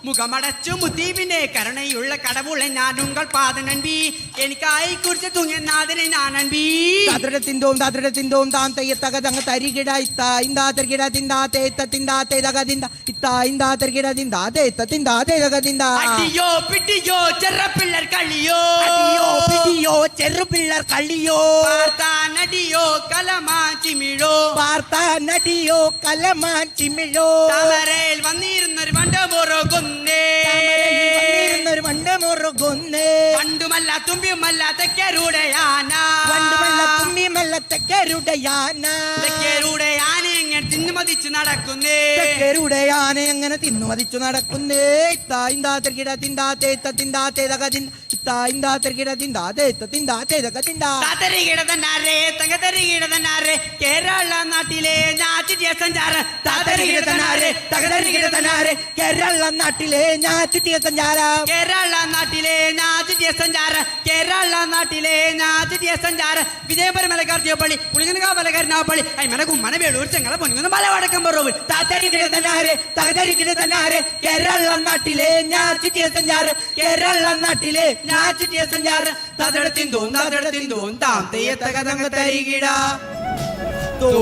മുഖമടച്ചു മുത്തീപിന്റെ കരുണയുള്ള കടവുളെ ഞാൻ ഉങ്ങൾ പാത നൻപി എനിക്കായി കുറിച്ച് തുങ്ങിയ നാഥനെ ഞാൻ നൻപി താതടത്തിന്തോം താൻ തെയ്യത്തകതങ്ങ് തരികിട ഇത്ത ഇന്താ തെരികിട തിന്താ തേത്ത തിന്താ തേതക തിന്ത ഇത്ത ഇന്താ തെരികിട തിന്താ തേത്ത തിന്താ തേതക തിന്ത അടിയോ പിടിയോ ചെറുപിള്ളർ കളിയോ അടിയോ പിടിയോ ചെറുപിള്ളർ കളിയോ നടിയോ കലമാൻ ചിമിഴോ നടിയോ കലമാൻ ചിമിഴോ താമരയിൽ വന്നിരുന്നൊരു വണ്ടമുറകൊന്നേ വണ്ടമുറകൊന്നേ പണ്ടുമല്ല തുമ്പിയുമല്ല തെക്കരുടയാന പണ്ടുമല്ല തുമ്പിയുമല്ല തെക്കരുടയാന തെക്കരുടയാന എങ്ങനെ തിന്നുമതിച്ച് നടക്കുന്നേ തെക്കരുടയാന എങ്ങനെ തിന്നുമതിച്ചു നടക്കുന്നേ ഇത്ത ഇന്താ തെർകിട തിന്താ തേത്ത തിന്താ തേതക തിന്ത ഇത്ത ഇന്താ തെർകിട തിന്താ തേത്ത തിന്താ തേതക തിന്ത താതരികിടതന്നാരേ തകതരികിടതന്നാരേ കേരള നാട്ടിലെ ഞാറ്റിയ സഞ്ചാര താതരികിടതന്നാരേ തകതരികിടതന്നാരേ കേരള നാട്ടിലെ ഞാറ്റിയ സഞ്ചാര കേരള നാട്ടിലെ ഞാറ്റിയ സഞ്ചാര കേരള നാട്ടിലെ ഞാറ്റിയ സഞ്ചാര വിജയപരമലക്കാർത്തിയപ്പള്ളി പുളിങ്ങനകാവലക്കാരനാപ്പള്ളി അയ്മന കുമ്മന വേളൂർ ചെങ്ങള പൊന്നുങ്ങുന്ന മലവടക്കം പറവൂർ താതരികിടതന്നാരേ തകതരികിടതന്നാരേ കേരള നാട്ടിലെ ഞാറ്റിയ സഞ്ചാര കേരള നാട്ടിലെ ഞാറ്റിയ സഞ്ചാര തതടത്തിന്തോം താം തെയ്യത്തകതങ്ങ് തരികിട തോ